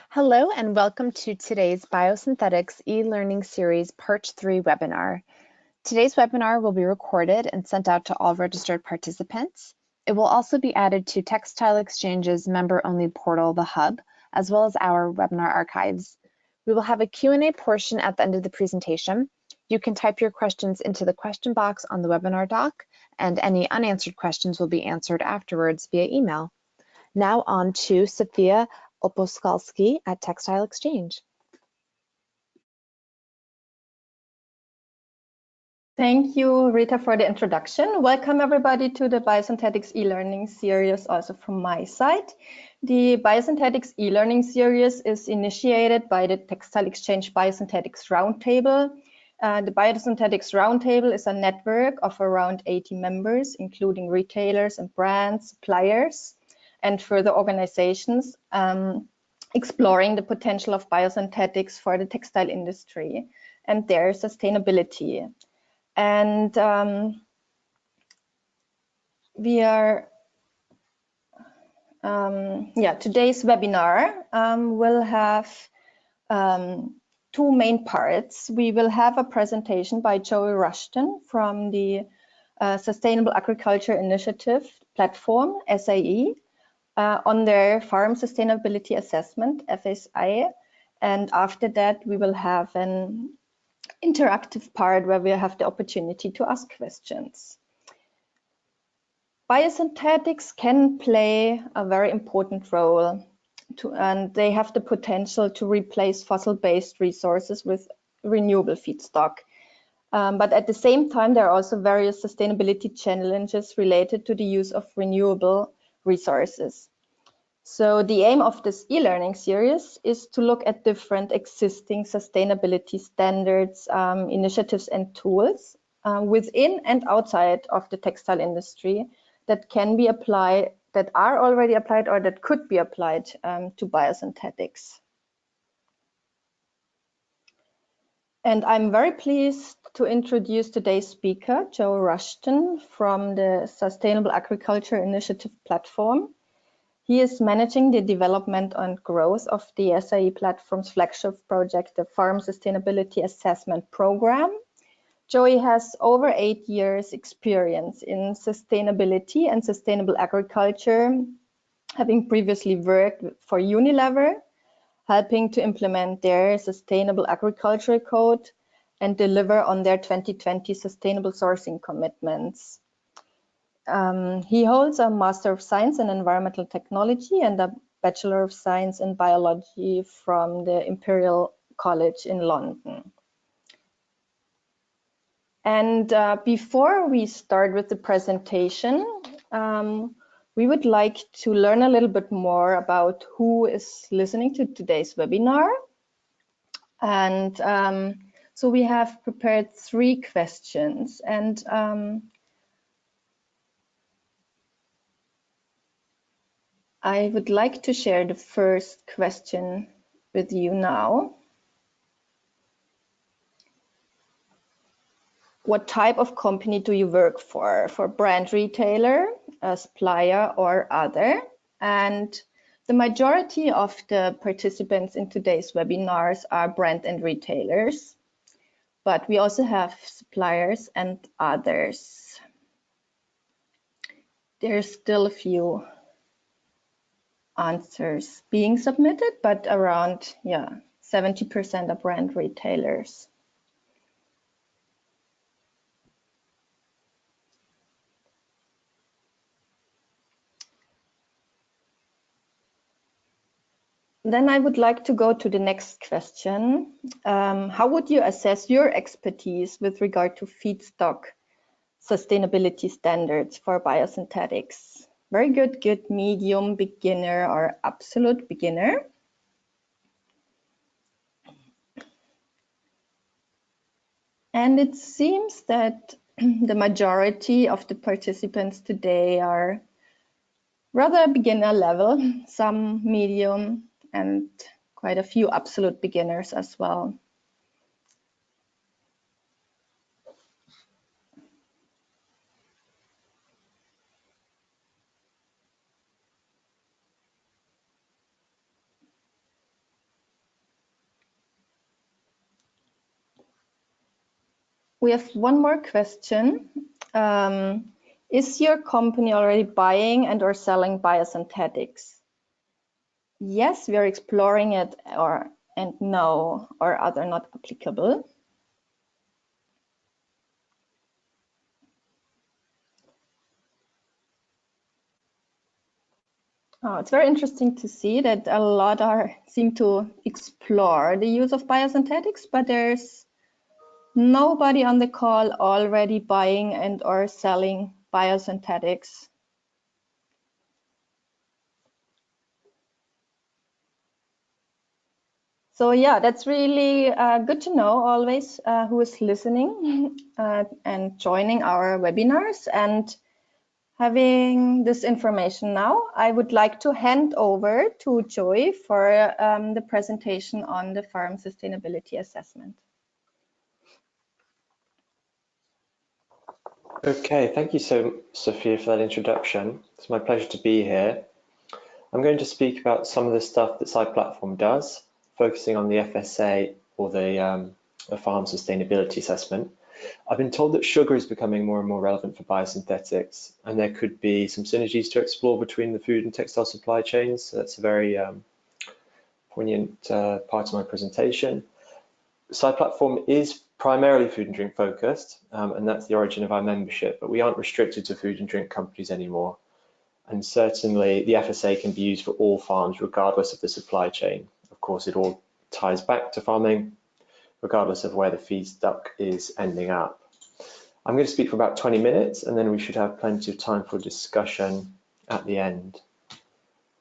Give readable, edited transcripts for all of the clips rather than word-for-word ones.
Hello and welcome to today's Biosynthetics e-learning series Part 3 webinar. Today's webinar will be recorded and sent out to all registered participants. It will also be added to Textile Exchange's member-only portal, the Hub, as well as our webinar archives. We will have a Q&A portion at the end of the presentation. You can type your questions into the question box on the webinar doc, and any unanswered questions will be answered afterwards via email. Now on to Sophia Opolskalski at Textile Exchange. Thank you, Rita, for the introduction. Welcome everybody to the Biosynthetics e-learning series also from my side. The Biosynthetics e-learning series is initiated by the Textile Exchange Biosynthetics Roundtable. The Biosynthetics Roundtable is a network of around 80 members, including retailers and brands, suppliers, and further organizations exploring the potential of biosynthetics for the textile industry and their sustainability. And today's webinar will have two main parts. We will have a presentation by Joey Rushton from the Sustainable Agriculture Initiative platform, SAE, on their Farm Sustainability Assessment, FSI. And after that, we will have an interactive part where we have the opportunity to ask questions. Biosynthetics can play a very important role and they have the potential to replace fossil-based resources with renewable feedstock. But at the same time, there are also various sustainability challenges related to the use of renewable resources. So the aim of this e-learning series is to look at different existing sustainability standards, initiatives and tools within and outside of the textile industry that can be applied, that are already applied or that could be applied to biosynthetics. And I'm very pleased to introduce today's speaker, Joe Rushton from the Sustainable Agriculture Initiative platform. He is managing the development and growth of the SAE platform's flagship project, the Farm Sustainability Assessment Program. Joey has over 8 years experience in sustainability and sustainable agriculture, having previously worked for Unilever, helping to implement their Sustainable Agriculture Code and deliver on their 2020 sustainable sourcing commitments. He holds a Master of Science in Environmental Technology and a Bachelor of Science in Biology from the Imperial College in London. And before we start with the presentation, we would like to learn a little bit more about who is listening to today's webinar. And so we have prepared 3 questions. And I would like to share the first question with you now. What type of company do you work for? For brand retailer, a supplier, or other? And the majority of the participants in today's webinars are brand and retailers, but we also have suppliers and others. There's still a few answers being submitted, but around 70% are brand retailers. Then I would like to go to the next question. How would you assess your expertise with regard to feedstock sustainability standards for biosynthetics? Very good, good, medium, beginner, or absolute beginner. And it seems that the majority of the participants today are rather beginner level, some medium, and quite a few absolute beginners as well. We have one more question. Is your company already buying and or selling biosynthetics? Yes, we are exploring it, and no, or other not applicable. Oh, it's very interesting to see that a lot seem to explore the use of biosynthetics, but there's nobody on the call already buying and or selling biosynthetics. So yeah, that's really good to know always who is listening and joining our webinars. And having this information now, I would like to hand over to Joy for the presentation on the farm sustainability assessment. Okay, thank you so, Sophia, for that introduction. It's my pleasure to be here. I'm going to speak about some of the stuff that SciPlatform does, focusing on the FSA or the farm sustainability assessment. I've been told that sugar is becoming more and more relevant for biosynthetics, and there could be some synergies to explore between the food and textile supply chains. So that's a very poignant part of my presentation. SciPlatform is primarily food and drink focused, and that's the origin of our membership, but we aren't restricted to food and drink companies anymore. And certainly the FSA can be used for all farms, regardless of the supply chain. Of course, it all ties back to farming, regardless of where the feedstock is ending up. I'm going to speak for about 20 minutes, and then we should have plenty of time for discussion at the end.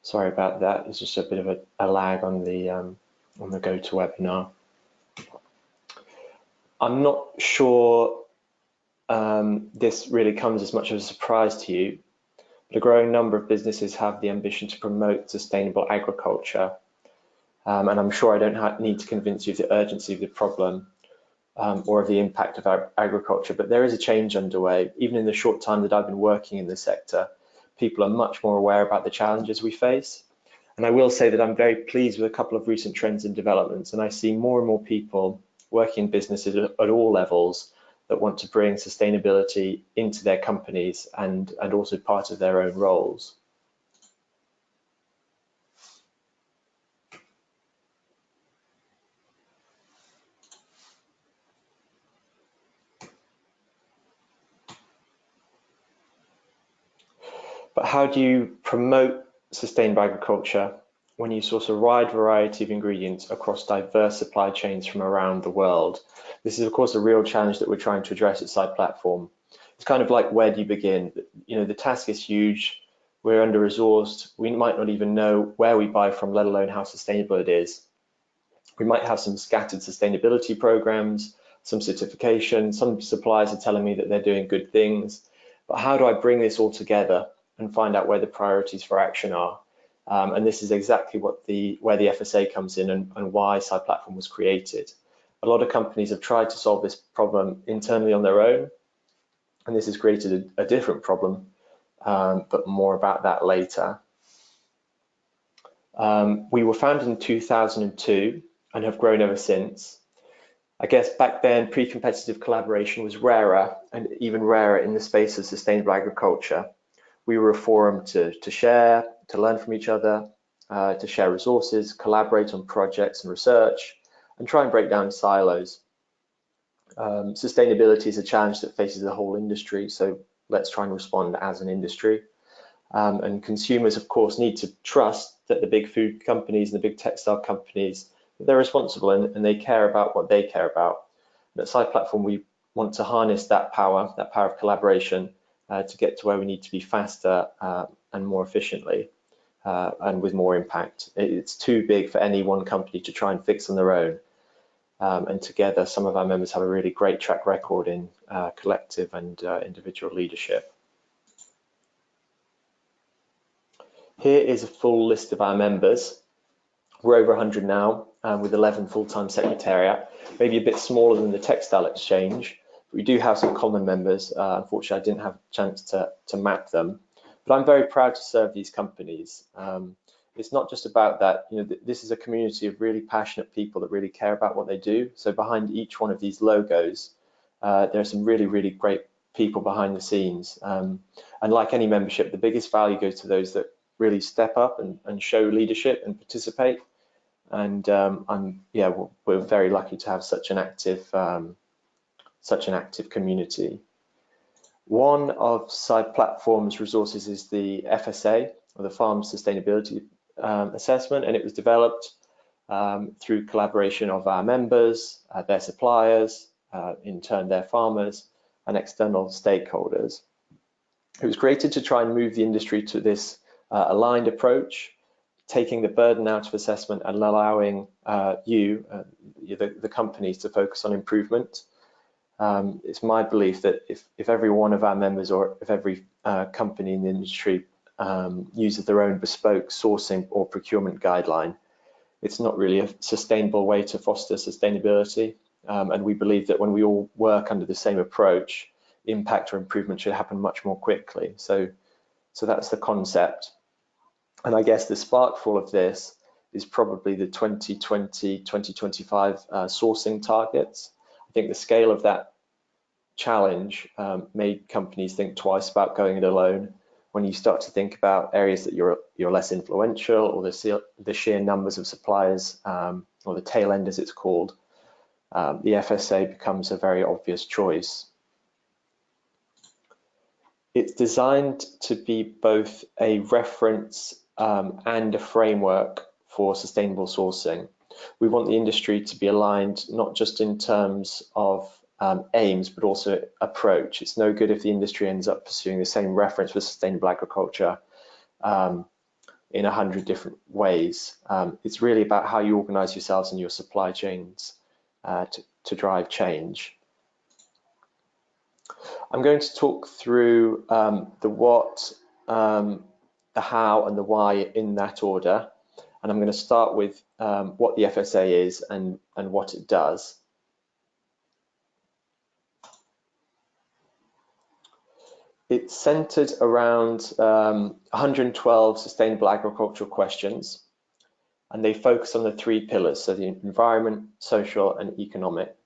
Sorry about that. It's just a bit of a lag on the GoToWebinar. I'm not sure this really comes as much of a surprise to you, but a growing number of businesses have the ambition to promote sustainable agriculture. And I'm sure I don't need to convince you of the urgency of the problem or of the impact of our agriculture, but there is a change underway. Even in the short time that I've been working in the sector, people are much more aware about the challenges we face. And I will say that I'm very pleased with a couple of recent trends and developments, and I see more and more people working in businesses at all levels that want to bring sustainability into their companies and also part of their own roles. But how do you promote sustainable agriculture when you source a wide variety of ingredients across diverse supply chains from around the world? This is, of course, a real challenge that we're trying to address at SciPlatform. It's kind of like, where do you begin? You know, the task is huge. We're under-resourced. We might not even know where we buy from, let alone how sustainable it is. We might have some scattered sustainability programs, some certification. Some suppliers are telling me that they're doing good things. But how do I bring this all together and find out where the priorities for action are? And this is exactly where the FSA comes in and why SciPlatform was created. A lot of companies have tried to solve this problem internally on their own, and this has created a different problem, but more about that later. We were founded in 2002 and have grown ever since. I guess back then, pre-competitive collaboration was rarer, and even rarer in the space of sustainable agriculture. We were a forum to share, to learn from each other, to share resources, collaborate on projects and research, and try and break down silos. Sustainability is a challenge that faces the whole industry, so let's try and respond as an industry. And consumers, of course, need to trust that the big food companies and the big textile companies, they're responsible and they care about what they care about. And at SciPlatform, we want to harness that power of collaboration to get to where we need to be faster and more efficiently and with more impact. It's too big for any one company to try and fix on their own. And together, some of our members have a really great track record in collective and individual leadership. Here is a full list of our members. We're over 100 now, with 11 full-time secretariat, maybe a bit smaller than the Textile Exchange. But we do have some common members. Unfortunately, I didn't have a chance to map them. But I'm very proud to serve these companies. It's not just about that. You know, this is a community of really passionate people that really care about what they do. So behind each one of these logos, There are some really great people behind the scenes. And like any membership, the biggest value goes to those that really step up and show leadership and participate. And we're very lucky to have such an active community. One of Side Platform's resources is the FSA, or the Farm Sustainability Assessment, and it was developed through collaboration of our members, their suppliers, in turn their farmers, and external stakeholders. It was created to try and move the industry to this aligned approach, taking the burden out of assessment and allowing the companies to focus on improvement. It's my belief that if every one of our members, or if every company in the industry uses their own bespoke sourcing or procurement guideline, it's not really a sustainable way to foster sustainability. And we believe that when we all work under the same approach, impact or improvement should happen much more quickly. So that's the concept. And I guess the spark for all of this is probably the 2020-2025 sourcing targets. I think the scale of that challenge made companies think twice about going it alone. When you start to think about areas that you're less influential, or the sheer numbers of suppliers, or the tail end as it's called, the FSA becomes a very obvious choice. It's designed to be both a reference and a framework for sustainable sourcing. We want the industry to be aligned not just in terms of aims, but also approach. It's no good if the industry ends up pursuing the same reference for sustainable agriculture in 100 different ways. It's really about how you organize yourselves and your supply chains to drive change. I'm going to talk through the what, the how, and the why in that order. And I'm going to start with what the FSA is and what it does. It's centered around 112 sustainable agricultural questions, and they focus on the 3 pillars, so the environment, social, and economic.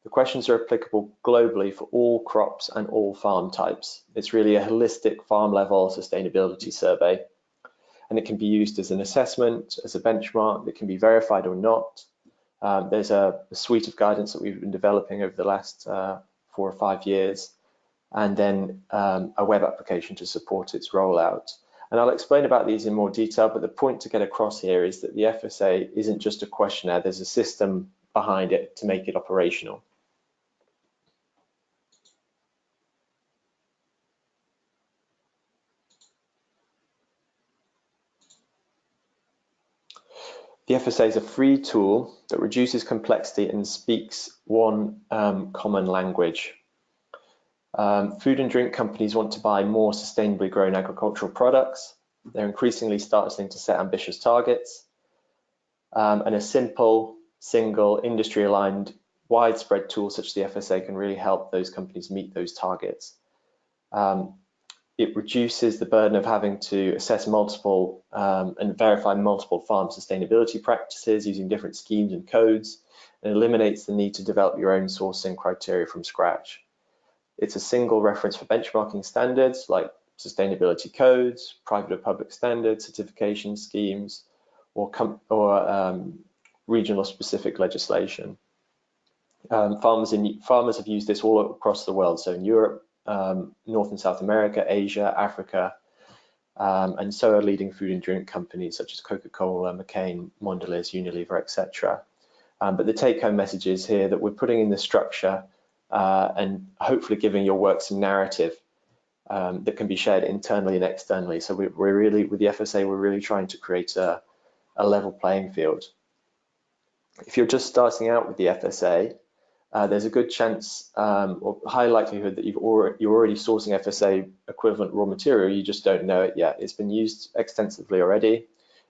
The questions are applicable globally for all crops and all farm types. It's really a holistic farm level sustainability survey, and it can be used as an assessment, as a benchmark that can be verified or not. There's a suite of guidance that we've been developing over the last 4 or 5 years, and then a web application to support its rollout. And I'll explain about these in more detail, but the point to get across here is that the FSA isn't just a questionnaire, there's a system behind it to make it operational. The FSA is a free tool that reduces complexity and speaks one common language. Food and drink companies want to buy more sustainably grown agricultural products. They're increasingly starting to set ambitious targets. And a simple, single, industry-aligned, widespread tool such as the FSA can really help those companies meet those targets. It reduces the burden of having to assess multiple and verify multiple farm sustainability practices using different schemes and codes, and eliminates the need to develop your own sourcing criteria from scratch. It's a single reference for benchmarking standards like sustainability codes, private or public standards, certification schemes, or regional specific legislation. Farmers have used this all across the world, so in Europe, North and South America, Asia, Africa, and so are leading food and drink companies such as Coca-Cola, McCain, Mondelez, Unilever, etc. But the take-home message is here that we're putting in the structure and hopefully giving your work some narrative that can be shared internally and externally. So we're really, with the FSA, we're really trying to create a level playing field. If you're just starting out with the FSA, there's a good chance or high likelihood that you're already sourcing FSA equivalent raw material, you just don't know it yet. It's been used extensively already.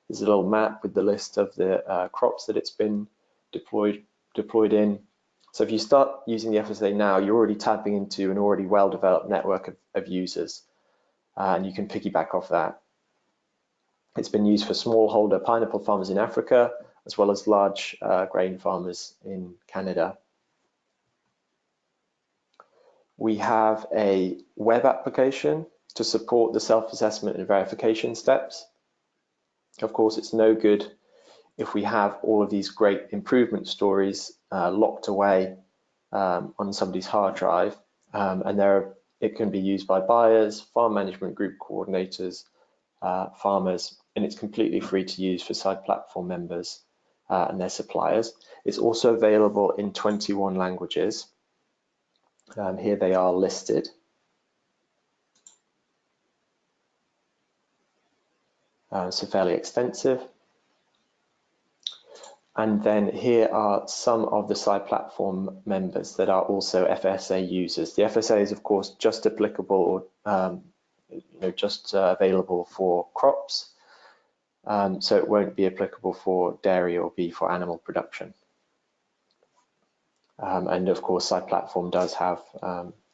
There's a little map with the list of the crops that it's been deployed in. So if you start using the FSA now, you're already tapping into an already well-developed network of users, and you can piggyback off that. It's been used for smallholder pineapple farmers in Africa, as well as large grain farmers in Canada. We have a web application to support the self-assessment and verification steps. Of course, it's no good if we have all of these great improvement stories locked away on somebody's hard drive, and it can be used by buyers, farm management group coordinators, farmers, and it's completely free to use for side platform members and their suppliers. It's also available in 21 languages. Here they are listed. So fairly extensive. And then here are some of the side platform members that are also FSA users. The FSA is of course just applicable or just available for crops. So it won't be applicable for dairy or beef or animal production. And of course, side platform does have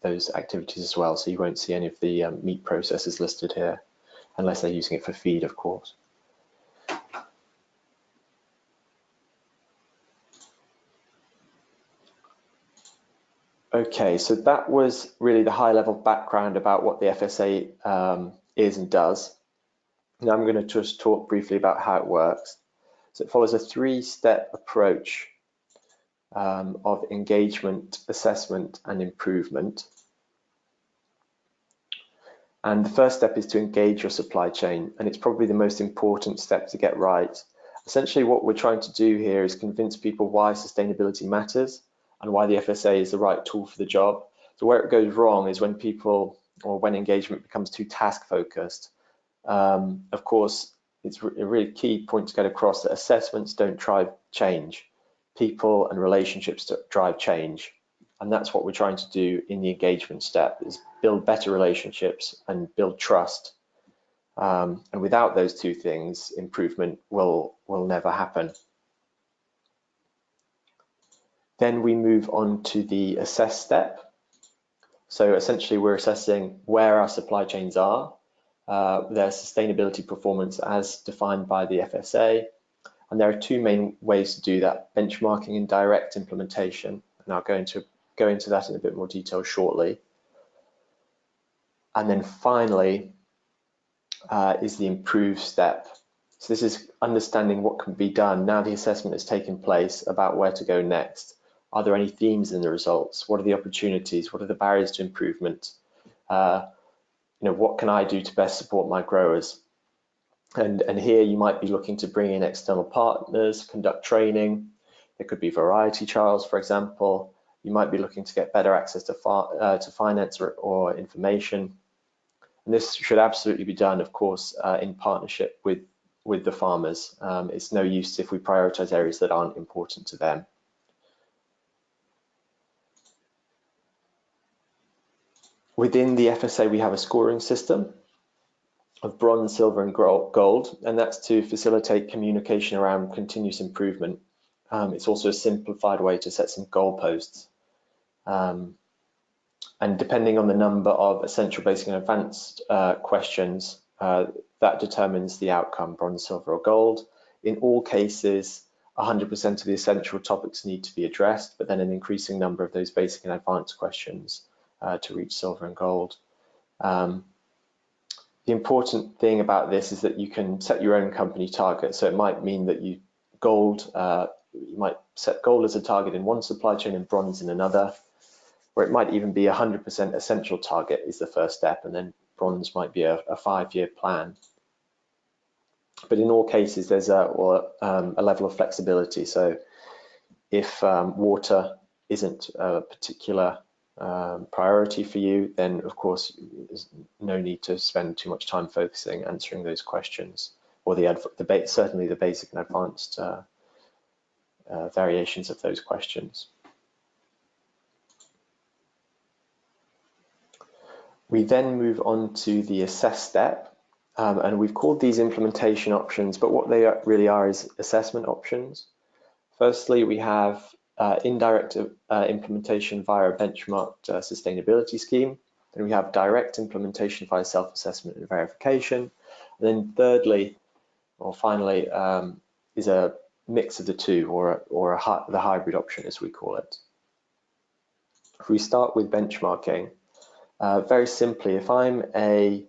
those activities as well. So you won't see any of the meat processors listed here, unless they're using it for feed, of course. Okay, so that was really the high-level background about what the FSA is and does. Now I'm going to just talk briefly about how it works. So it follows a three-step approach of engagement, assessment, and improvement. And the first step is to engage your supply chain, and it's probably the most important step to get right. Essentially, what we're trying to do here is convince people why sustainability matters and why the FSA is the right tool for the job. So where it goes wrong is when people, or when engagement becomes too task focused. Of course, it's a really key point to get across that assessments don't drive change. People and relationships drive change. And that's what we're trying to do in the engagement step, is build better relationships and build trust. And without those two things, improvement will never happen. Then we move on to the assess step. So essentially we're assessing where our supply chains are, their sustainability performance as defined by the FSA. And there are two main ways to do that: benchmarking and direct implementation. And I'll go into that in a bit more detail shortly. And then finally is the improve step. So this is understanding what can be done now the assessment has taken place about where to go next. Are there any themes in the results? What are the opportunities? What are the barriers to improvement? What can I do to best support my growers? And here you might be looking to bring in external partners, conduct training. There could be variety trials, for example. You might be looking to get better access to finance or information. And this should absolutely be done, of course, in partnership with the farmers. It's no use if we prioritize areas that aren't important to them. Within the FSA, we have a scoring system of bronze, silver, and gold, and that's to facilitate communication around continuous improvement. It's also a simplified way to set some goalposts. And depending on the number of essential, basic, and advanced questions, that determines the outcome, bronze, silver, or gold. In all cases, 100% of the essential topics need to be addressed, but then an increasing number of those basic and advanced questions to reach silver and gold. The important thing about this is that you can set your own company target. So it might mean that you might set gold as a target in one supply chain and bronze in another, or it might even be 100% essential target is the first step, and then bronze might be a 5-year plan. But in all cases, there's a level of flexibility. So if water isn't a particular priority for you, then of course there's no need to spend too much time focusing answering those questions, or certainly the basic and advanced variations of those questions. We then move on to the assess step, and we've called these implementation options, but what they really are is assessment options. Firstly, we have indirect implementation via a benchmarked sustainability scheme. Then we have direct implementation via self-assessment and verification. And then thirdly, or finally, is a mix of the two, or the hybrid option, as we call it. If we start with benchmarking, very simply, if I'm a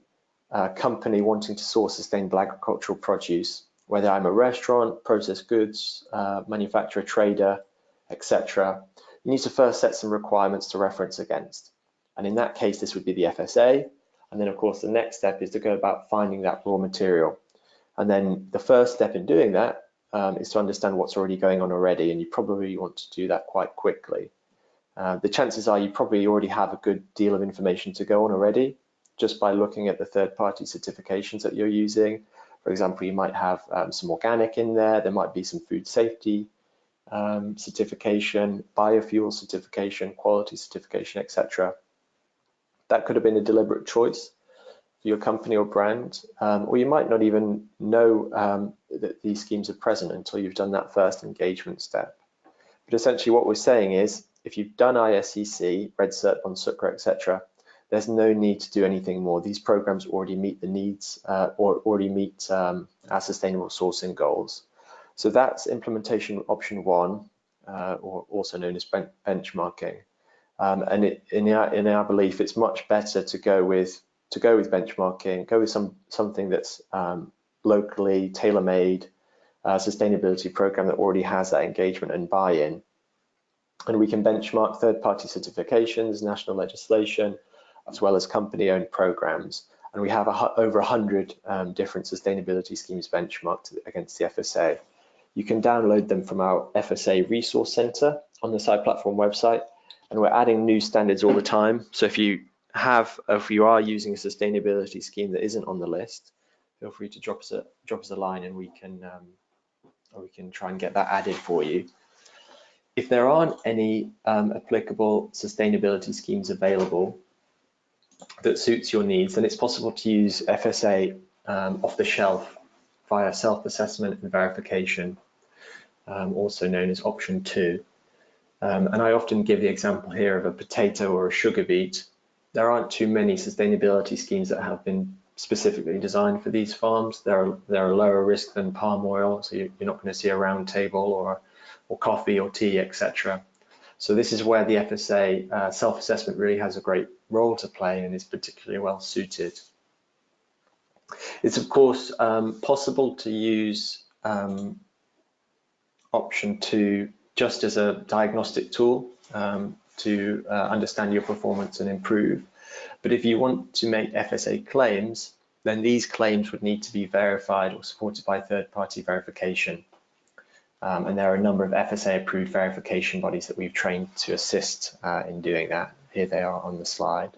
company wanting to source sustainable agricultural produce, whether I'm a restaurant, processed goods, manufacturer, trader, etc., you need to first set some requirements to reference against. And in that case, this would be the FSA. And then, of course, the next step is to go about finding that raw material. And then the first step in doing that is to understand what's already going on already, and you probably want to do that quite quickly. The chances are you probably already have a good deal of information to go on already, just by looking at the third-party certifications that you're using. For example, you might have some organic in there, there might be some food safety certification, biofuel certification, quality certification, etc. That could have been a deliberate choice for your company or brand, or you might not even know that these schemes are present until you've done that first engagement step. But essentially what we're saying is, if you've done ISCC, Red Cert, on Sucre, etc., there's no need to do anything more. These programs already meet the needs or already meet our sustainable sourcing goals. So that's implementation option 1, or also known as benchmarking. And in our belief, it's much better to go with benchmarking, go with something that's locally tailor-made sustainability program that already has that engagement and buy-in. And we can benchmark third-party certifications, national legislation, as well as company-owned programs. And we have over 100 different sustainability schemes benchmarked against the FSA. You can download them from our FSA Resource Center on the SciPlatform website, and we're adding new standards all the time. So if you are using a sustainability scheme that isn't on the list, feel free to drop us a line, and we can try and get that added for you. If there aren't any applicable sustainability schemes available that suits your needs, then it's possible to use FSA off the shelf via self-assessment and verification, also known as option 2. And I often give the example here of a potato or a sugar beet. There aren't too many sustainability schemes that have been specifically designed for these farms. They're lower risk than palm oil, so you're not going to see a round table or coffee or tea, etc. So this is where the FSA self-assessment really has a great role to play and is particularly well suited. It's of course possible to use option 2 just as a diagnostic tool to understand your performance and improve. But if you want to make FSA claims, then these claims would need to be verified or supported by third-party verification. And there are a number of FSA-approved verification bodies that we've trained to assist in doing that. Here they are on the slide.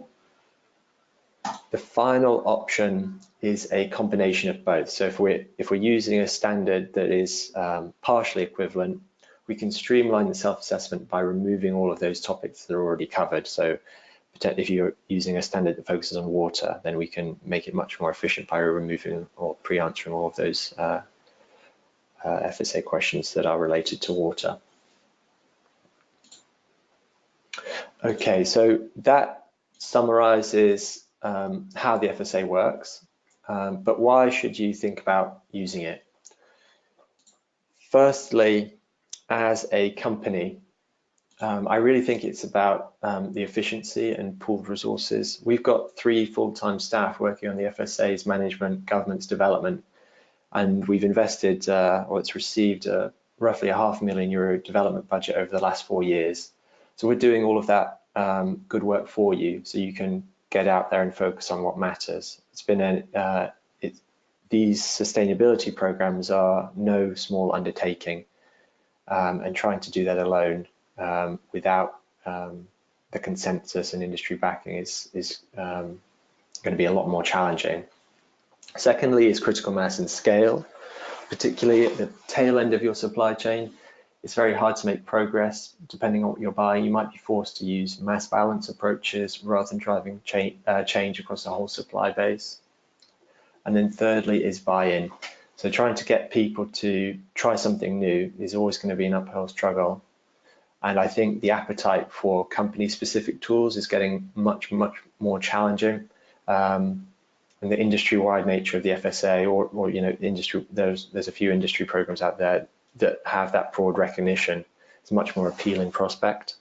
The final option is a combination of both. So if we're using a standard that is partially equivalent, we can streamline the self-assessment by removing all of those topics that are already covered. So if you're using a standard that focuses on water, then we can make it much more efficient by removing or pre-answering all of those FSA questions that are related to water. Okay, so that summarizes how the FSA works, but why should you think about using it? Firstly, as a company, I really think it's about the efficiency and pooled resources. We've got 3 full-time staff working on the FSA's management, governance, development, and we've invested, or it's received roughly a €500,000 development budget over the last 4 years. So we're doing all of that good work for you, so you can get out there and focus on what matters. It's been these sustainability programs are no small undertaking, and trying to do that alone without the consensus and industry backing is going to be a lot more challenging. Secondly is critical mass and scale, particularly at the tail end of your supply chain. It's very hard to make progress depending on what you're buying. You might be forced to use mass balance approaches rather than driving change across the whole supply base. And then thirdly is buy-in. So trying to get people to try something new is always going to be an uphill struggle. And I think the appetite for company-specific tools is getting much more challenging. And the industry-wide nature of the FSA, or you know, industry, there's a few industry programs out there that have that broad recognition. It's a much more appealing prospect.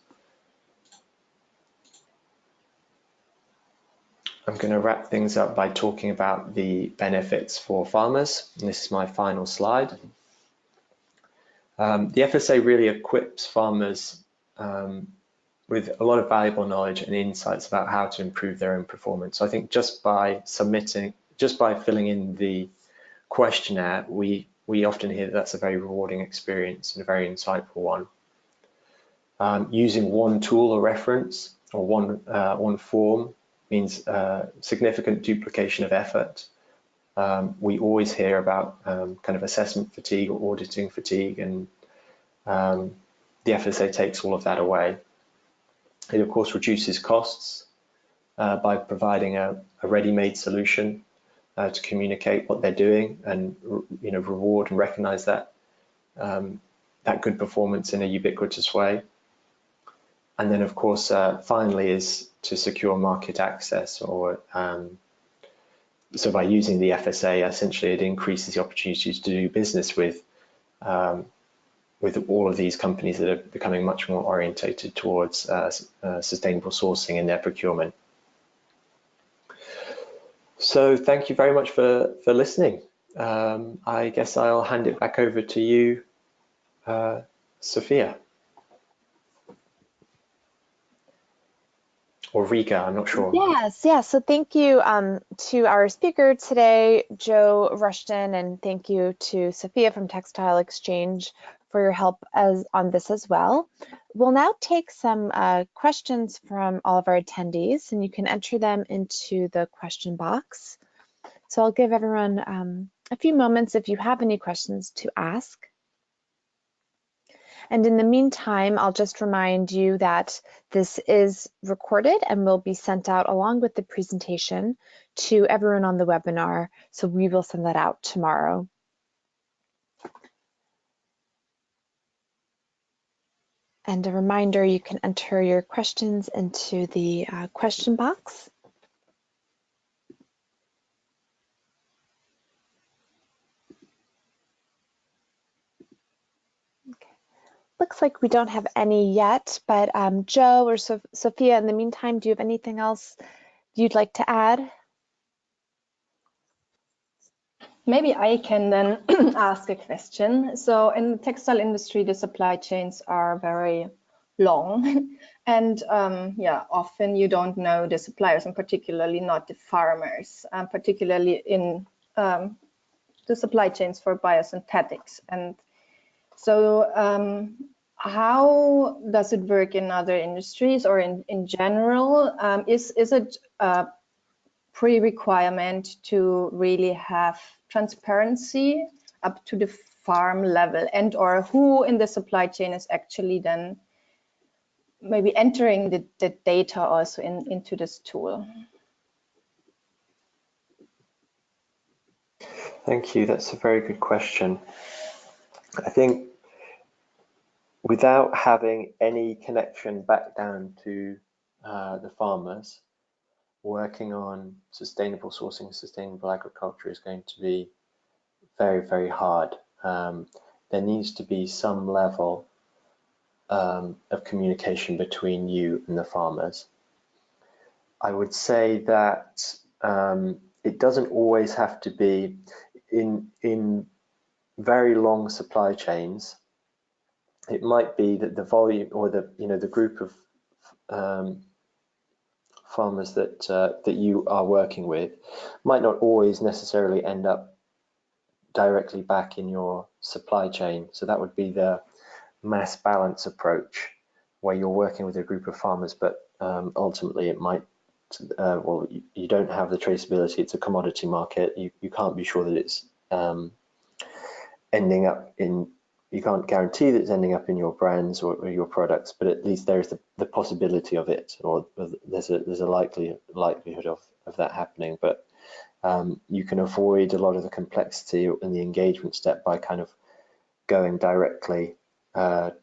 I'm going to wrap things up by talking about the benefits for farmers. And this is my final slide. The FSA really equips farmers with a lot of valuable knowledge and insights about how to improve their own performance. So I think just by filling in the questionnaire, we often hear that's a very rewarding experience and a very insightful one. Using one tool or reference or one form means significant duplication of effort. We always hear about kind of assessment fatigue or auditing fatigue, and the FSA takes all of that away. It of course reduces costs by providing a ready-made solution to communicate what they're doing and reward and recognize that good performance in a ubiquitous way. And then of course finally is to secure market access, or so by using the FSA, essentially it increases the opportunities to do business with all of these companies that are becoming much more orientated towards sustainable sourcing in their procurement. So thank you very much for listening. I guess I'll hand it back over to you, Sophia. Or Rika, I'm not sure. Yes. So thank you to our speaker today, Joe Rushton, and thank you to Sophia from Textile Exchange for your help on this as well. We'll now take some questions from all of our attendees, and you can enter them into the question box. So I'll give everyone a few moments if you have any questions to ask. And in the meantime, I'll just remind you that this is recorded and will be sent out along with the presentation to everyone on the webinar. So we will send that out tomorrow. And a reminder, you can enter your questions into the question box. Looks like we don't have any yet, but Joe or Sophia, in the meantime, do you have anything else you'd like to add? Maybe I can then ask a question. So in the textile industry, the supply chains are very long and often you don't know the suppliers, and particularly not the farmers, particularly in the supply chains for biosynthetics. And so how does it work in other industries or in general? Is it a pre-requirement to really have transparency up to the farm level, and or who in the supply chain is actually then maybe entering the data also into this tool? Thank you. That's a very good question. I think without having any connection back down to the farmers, working on sustainable sourcing, sustainable agriculture is going to be very, very hard. There needs to be some level of communication between you and the farmers. I would say that it doesn't always have to be in very long supply chains. It might be that the volume or the group of farmers that you are working with might not always necessarily end up directly back in your supply chain. So that would be the mass balance approach, where you're working with a group of farmers, but ultimately it might well, you don't have the traceability. It's a commodity market. You can't be sure that it's ending up in, you can't guarantee that it's ending up in your brands or your products, but at least there's the possibility of it, or there's a likelihood of that happening. But you can avoid a lot of the complexity in the engagement step by kind of going directly to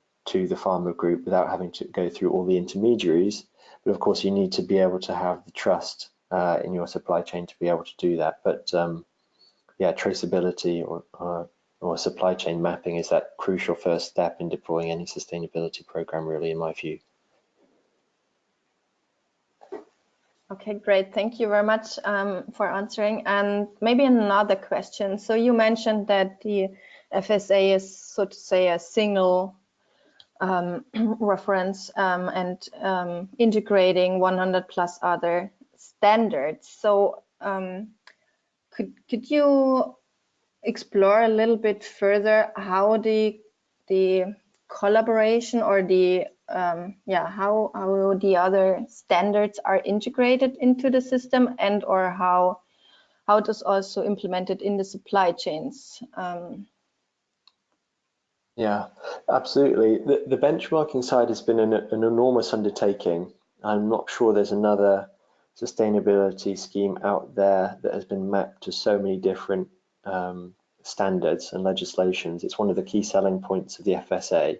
the farmer group without having to go through all the intermediaries. But of course, you need to be able to have the trust in your supply chain to be able to do that. But yeah, traceability or supply chain mapping is that crucial first step in deploying any sustainability program, really, in my view. Okay, great. Thank you very much for answering. And maybe another question. So you mentioned that the FSA is, so to say, a single reference and integrating 100 plus other standards. So could you explore a little bit further how the collaboration or the how the other standards are integrated into the system, and or how it is also implemented in the supply chains? Yeah, absolutely. The benchmarking side has been an enormous undertaking. I'm not sure there's another sustainability scheme out there that has been mapped to so many different standards and legislations. It's one of the key selling points of the FSA.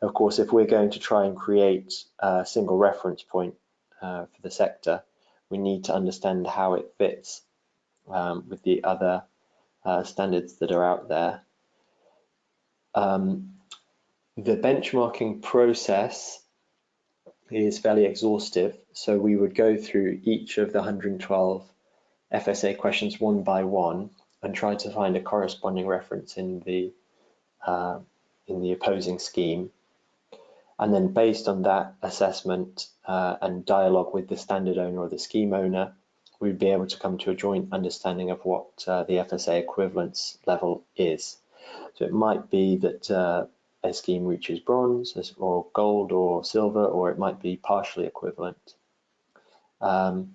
Of course, if we're going to try and create a single reference point for the sector, we need to understand how it fits with the other standards that are out there. The benchmarking process is fairly exhaustive, so we would go through each of the 112 FSA questions one by one and try to find a corresponding reference in the opposing scheme. And then based on that assessment and dialogue with the standard owner or the scheme owner, we'd be able to come to a joint understanding of what the FSA equivalence level is. So it might be that a scheme reaches bronze or gold or silver, or it might be partially equivalent. So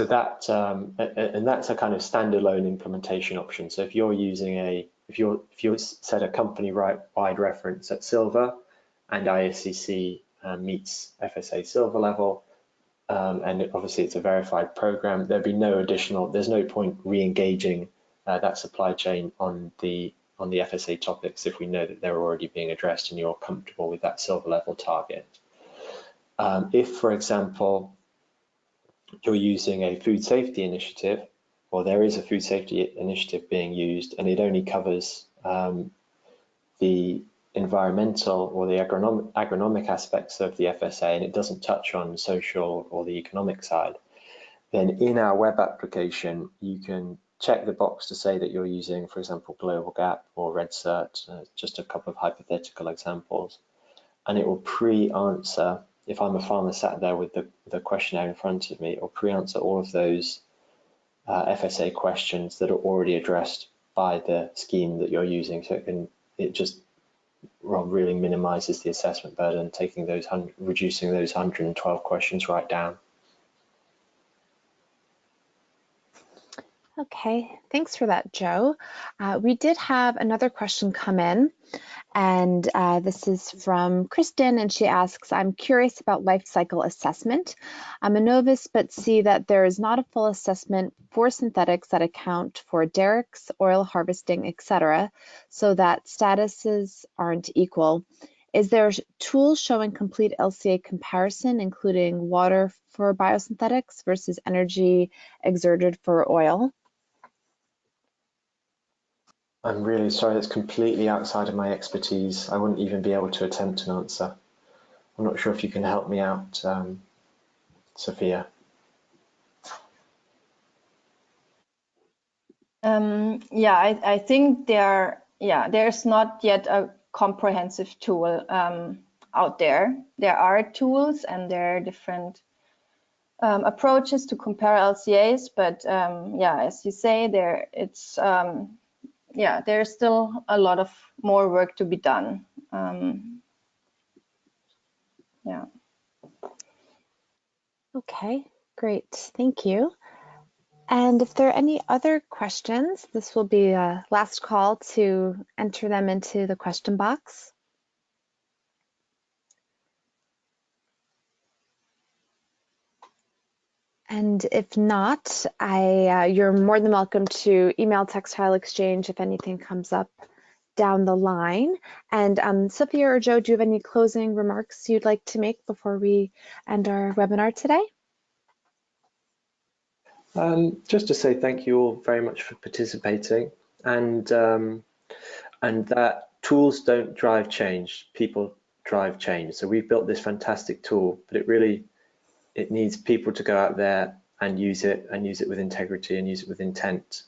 that and that's a kind of standalone implementation option. So if you're using if you set a company-wide reference at silver, and ISCC meets FSA silver level, and obviously it's a verified program, there's no point re-engaging that supply chain on the FSA topics if we know that they're already being addressed and you're comfortable with that silver level target. If, for example, you're using a food safety initiative, or there is a food safety initiative being used, and it only covers the environmental or the agronomic aspects of the FSA, and it doesn't touch on social or the economic side, then in our web application, you can check the box to say that you're using, for example, Global Gap or Red Cert, just a couple of hypothetical examples, and it will pre-answer. If I'm a farmer sat there with the questionnaire in front of me, it will pre-answer all of those FSA questions that are already addressed by the scheme that you're using. So it just really minimizes the assessment burden, reducing those 112 questions right down. Okay, thanks for that, Joe. We did have another question come in, and this is from Kristen, and she asks, I'm curious about life cycle assessment. I'm a novice, but see that there is not a full assessment for synthetics that account for derricks, oil harvesting, etc., so that statuses aren't equal. Is there tools showing complete LCA comparison, including water for biosynthetics versus energy exerted for oil? I'm really sorry, that's completely outside of my expertise. I wouldn't even be able to attempt an answer. I'm not sure if you can help me out, Sophia. I think there's not yet a comprehensive tool out there. There are tools and there are different approaches to compare LCAs, but as you say, there's still a lot of more work to be done. Okay, great, thank you. And if there are any other questions, this will be a last call to enter them into the question box. And if not, you're more than welcome to email Textile Exchange if anything comes up down the line. And Sophia or Joe, do you have any closing remarks you'd like to make before we end our webinar today? Just to say thank you all very much for participating, and that tools don't drive change, people drive change. So we've built this fantastic tool, but it needs people to go out there and use it with integrity and use it with intent.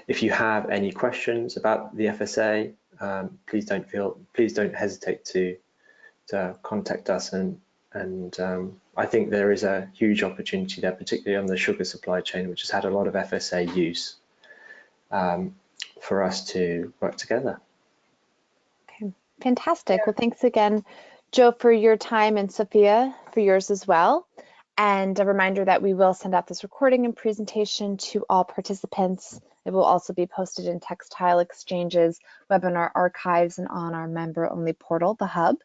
If you have any questions about the FSA, please don't hesitate to contact us, and I think there is a huge opportunity there, particularly on the sugar supply chain, which has had a lot of FSA use, for us to work together. Okay, fantastic. Well, thanks again, Joe, for your time, and Sophia for yours as well. And a reminder that we will send out this recording and presentation to all participants. It will also be posted in Textile Exchange's webinar archives and on our member-only portal, the Hub.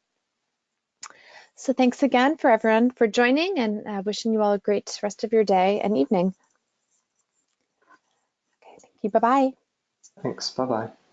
So thanks again for everyone for joining, and wishing you all a great rest of your day and evening. Okay, thank you. Bye-bye. Thanks. Bye-bye.